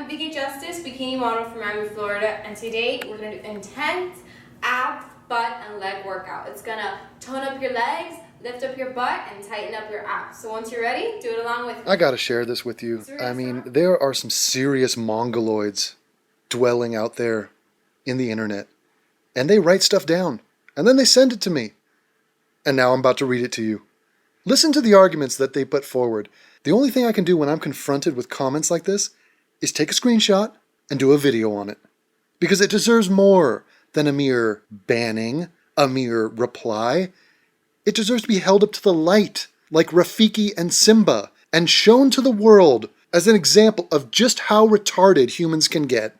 I'm Vicky Justice, bikini model from Miami, Florida, and today we're going to do intense abs, butt, and leg workout. It's going to tone up your legs, lift up your butt, and tighten up your abs. So once you're ready, do it along with me. I gotta share this with you. I mean, there are some serious mongoloids dwelling out there in the internet, and they write stuff down, and then they send it to me. And now I'm about to read it to you. Listen to the arguments that they put forward. The only thing I can do when I'm confronted with comments like this is take a screenshot and do a video on it. Because it deserves more than a mere banning, a mere reply. It deserves to be held up to the light, like Rafiki and Simba, and shown to the world as an example of just how retarded humans can get.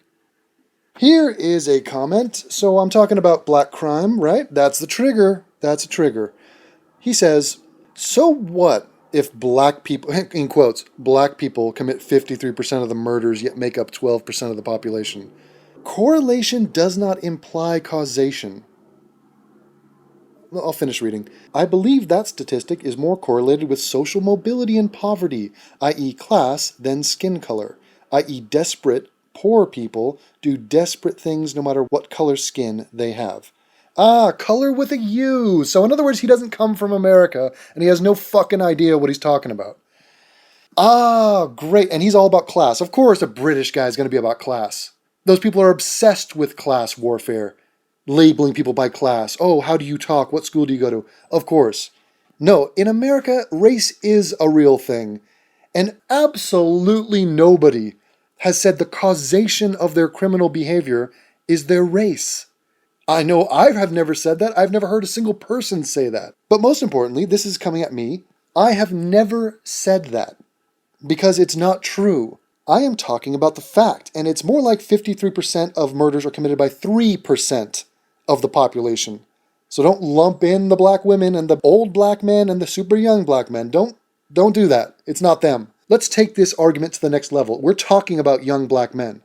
Here is a comment. So I'm talking about black crime, right? That's the trigger. That's a trigger. He says, so what if black people, in quotes, black people commit 53% of the murders yet make up 12% of the population? Correlation does not imply causation. I'll finish reading. I believe that statistic is more correlated with social mobility and poverty, i.e. class, than skin color, i.e. desperate, poor people do desperate things no matter what color skin they have. Ah, color with a U. So in other words, he doesn't come from America, and he has no fucking idea what he's talking about. Ah, great. And he's all about class. Of course, a British guy is going to be about class. Those people are obsessed with class warfare. Labeling people by class. Oh, how do you talk? What school do you go to? Of course. No, in America, race is a real thing. And absolutely nobody has said the causation of their criminal behavior is their race. I know I have never said that. I've never heard a single person say that. But most importantly, this is coming at me. I have never said that because it's not true. I am talking about the fact, and it's more like 53% of murders are committed by 3% of the population. So don't lump in the black women and the old black men and the super young black men. Don't do that. It's not them. Let's take this argument to the next level. We're talking about young black men.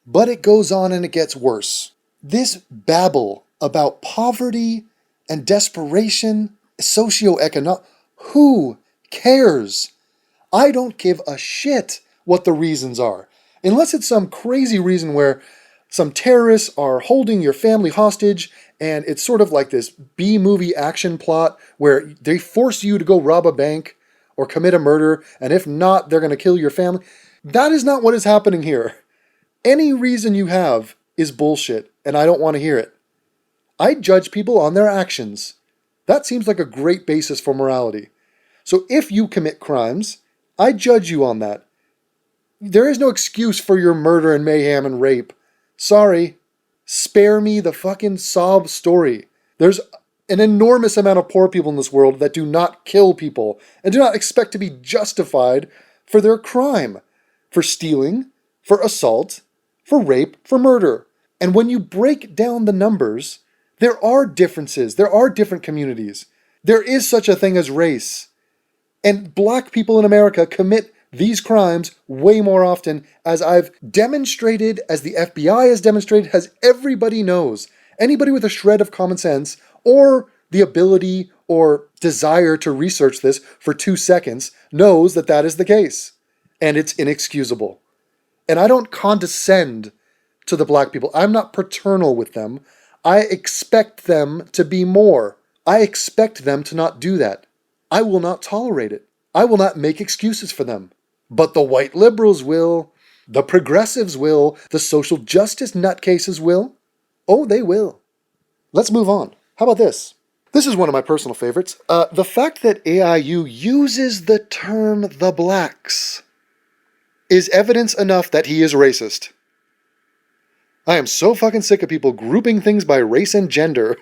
But it goes on and it gets worse. This babble about poverty and desperation, socioeconomic, who cares? I don't give a shit what the reasons are. Unless it's some crazy reason where some terrorists are holding your family hostage and it's sort of like this B-movie action plot where they force you to go rob a bank or commit a murder, and if not, they're going to kill your family. That is not what is happening here. Any reason you have is bullshit, and I don't want to hear it. I judge people on their actions. That seems like a great basis for morality. So if you commit crimes, I judge you on that. There is no excuse for your murder and mayhem and rape. Sorry. Spare me the fucking sob story. There's an enormous amount of poor people in this world that do not kill people and do not expect to be justified for their crime. For stealing, for assault, for rape, for murder. And when you break down the numbers, there are differences. There are different communities. There is such a thing as race. And black people in America commit these crimes way more often, as I've demonstrated, as the FBI has demonstrated, as everybody knows. Anybody with a shred of common sense or the ability or desire to research this for 2 seconds knows that that is the case. And it's inexcusable. And I don't condescend to the black people. I'm not paternal with them. I expect them to be more. I expect them to not do that. I will not tolerate it. I will not make excuses for them. But the white liberals will. The progressives will. The social justice nutcases will. Oh, they will. Let's move on. How about this? This is one of my personal favorites. The fact that AIU uses the term the blacks is evidence enough that he is racist. I am so fucking sick of people grouping things by race and gender.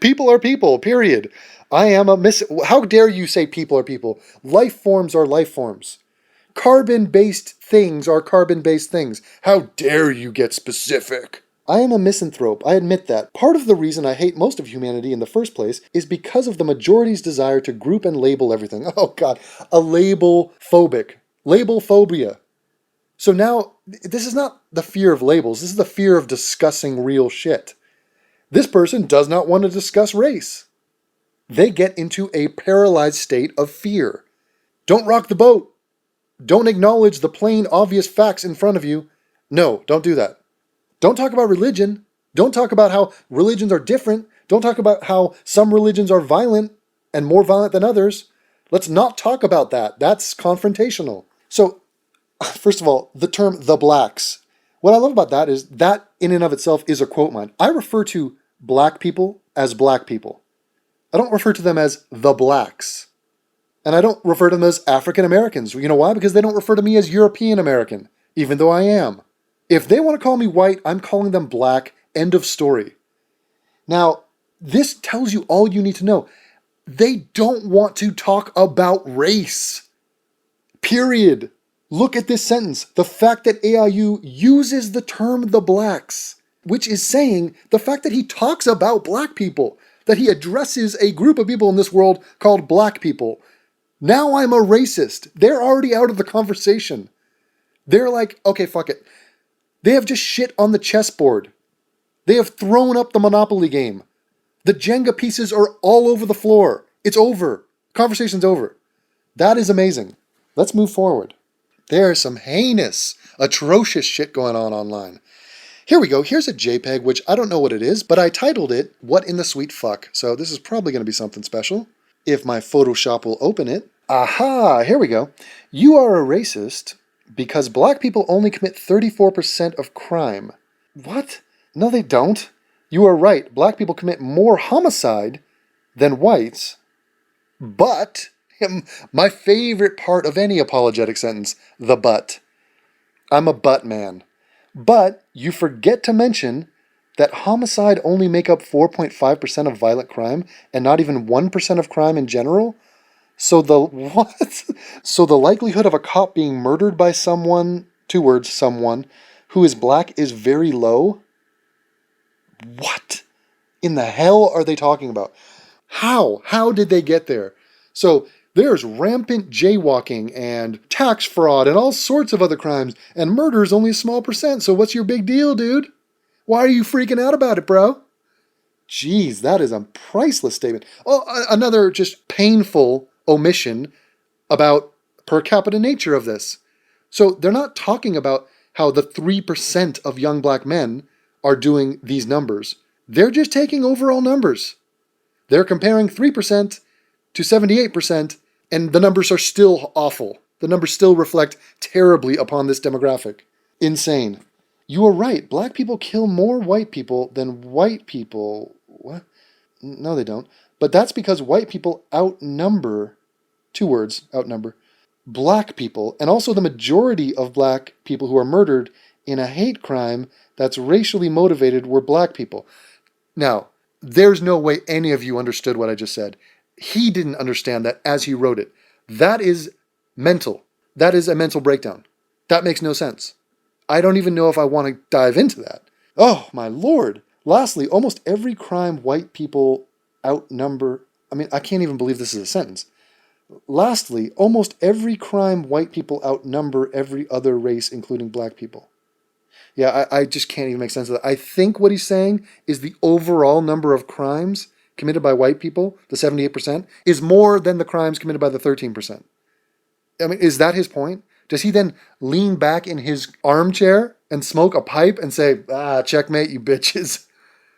People are people, period. How dare you say people are people? Life forms are life forms. Carbon-based things are carbon-based things. How dare you get specific? I am a misanthrope, I admit that. Part of the reason I hate most of humanity in the first place is because of the majority's desire to group and label everything. Oh god, a label phobic. Label phobia. So now, this is not the fear of labels, this is the fear of discussing real shit. This person does not want to discuss race. They get into a paralyzed state of fear. Don't rock the boat. Don't acknowledge the plain, obvious facts in front of you. No, don't do that. Don't talk about religion. Don't talk about how religions are different. Don't talk about how some religions are violent and more violent than others. Let's not talk about that. That's confrontational. So, first of all, the term the blacks. What I love about that is that in and of itself is a quote mine. I refer to black people as black people. I don't refer to them as the blacks. And I don't refer to them as African Americans. You know why? Because they don't refer to me as European American, even though I am. If they want to call me white, I'm calling them black. End of story. Now, this tells you all you need to know. They don't want to talk about race. Period. Look at this sentence. The fact that AIU uses the term the blacks, which is saying the fact that he talks about black people, that he addresses a group of people in this world called black people. Now I'm a racist. They're already out of the conversation. They're like, okay, fuck it. They have just shit on the chessboard. They have thrown up the Monopoly game. The Jenga pieces are all over the floor. It's over. Conversation's over. That is amazing. Let's move forward. There's some heinous, atrocious shit going on online. Here we go. Here's a JPEG, which I don't know what it is, but I titled it, What in the Sweet Fuck? So this is probably going to be something special. If my Photoshop will open it. Aha, here we go. You are a racist because black people only commit 34% of crime. What? No, they don't. You are right. Black people commit more homicide than whites. But, my favorite part of any apologetic sentence, the but. I'm a but man. But you forget to mention that homicide only make up 4.5% of violent crime and not even 1% of crime in general. So the what? So the likelihood of a cop being murdered by someone, 2 words, someone, who is black is very low? What in the hell are they talking about? How? How did they get there? So there's rampant jaywalking and tax fraud and all sorts of other crimes, and murder is only a small percent, so what's your big deal, dude? Why are you freaking out about it, bro? Jeez, that is a priceless statement. Oh, another just painful omission about per capita nature of this. So they're not talking about how the 3% of young black men are doing these numbers. They're just taking overall numbers. They're comparing 3% to 78%, and the numbers are still awful. The numbers still reflect terribly upon this demographic. Insane. You are right. Black people kill more white people than white people. What? No, they don't. But that's because white people outnumber, 2 words, outnumber, black people, and also the majority of black people who are murdered in a hate crime that's racially motivated were black people. Now, there's no way any of you understood what I just said. He didn't understand that as he wrote it. That is mental. That is a mental breakdown. That makes no sense. I don't even know if I want to dive into that. Oh, my lord. Lastly, almost every crime white people outnumber... I can't even believe this is a sentence. Lastly, almost every crime white people outnumber every other race, including black people. Yeah, I just can't even make sense of that. I think what he's saying is the overall number of crimes committed by white people, the 78%, is more than the crimes committed by the 13%. Is that his point? Does he then lean back in his armchair and smoke a pipe and say, checkmate, you bitches?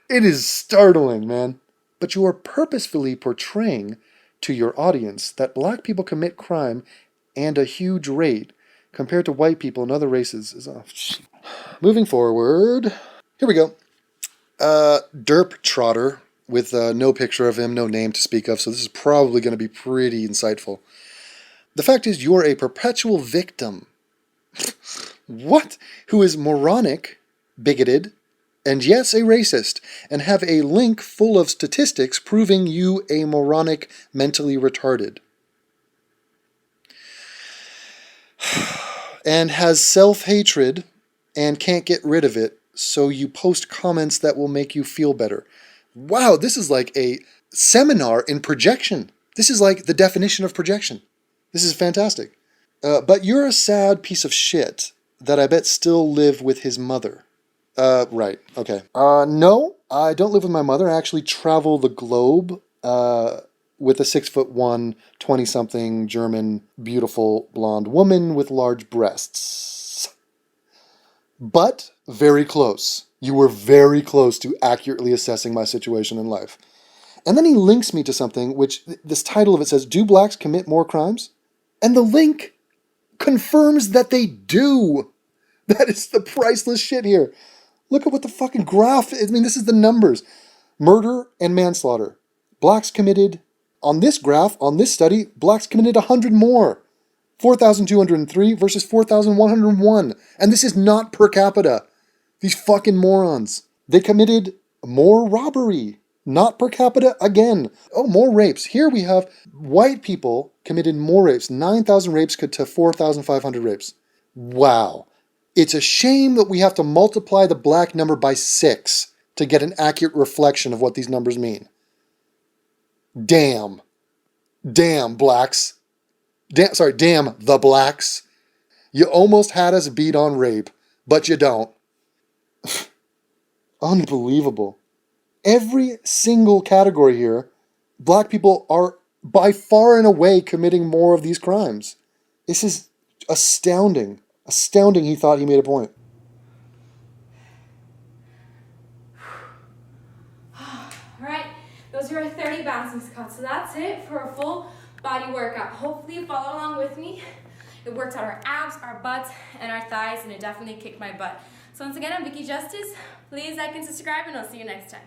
It is startling, man. But you are purposefully portraying to your audience that black people commit crime and a huge rate compared to white people and other races. Moving forward. Here we go. Derp Trotter with no picture of him, no name to speak of, so this is probably going to be pretty insightful. The fact is, you're a perpetual victim. What? Who is moronic, bigoted, and yes, a racist, and have a link full of statistics proving you a moronic, mentally retarded. And has self-hatred and can't get rid of it, so you post comments that will make you feel better. Wow, this is like a seminar in projection. This is like the definition of projection. This is fantastic. But you're a sad piece of shit that I bet still live with his mother. Right, okay. No, I don't live with my mother. I actually travel the globe with a 6'1", 20-something German, beautiful blonde woman with large breasts. But very close. You were very close to accurately assessing my situation in life. And then he links me to something which, this title of it says, Do Blacks Commit More Crimes? And the link confirms that they do. That is the priceless shit here. Look at what the fucking graph is. I mean, this is the numbers. Murder and manslaughter. Blacks committed, on this graph, on this study, blacks committed 100 more. 4,203 versus 4,101. And this is not per capita. These fucking morons. They committed more robbery. Not per capita again. Oh, more rapes. Here we have white people committed more rapes. 9,000 rapes to 4,500 rapes. Wow. It's a shame that we have to multiply the black number by 6 to get an accurate reflection of what these numbers mean. Damn. Damn, blacks. Damn the blacks. You almost had us beat on rape, but you don't. Unbelievable. Every single category here, black people are by far and away committing more of these crimes. This is astounding. Astounding he thought he made a point. Alright, those are our 30 bouncing squats. So that's it for a full body workout. Hopefully you follow along with me. It works out our abs, our butts, and our thighs, and it definitely kicked my butt. So once again, I'm Vicky Justice. Please like and subscribe, and I'll see you next time.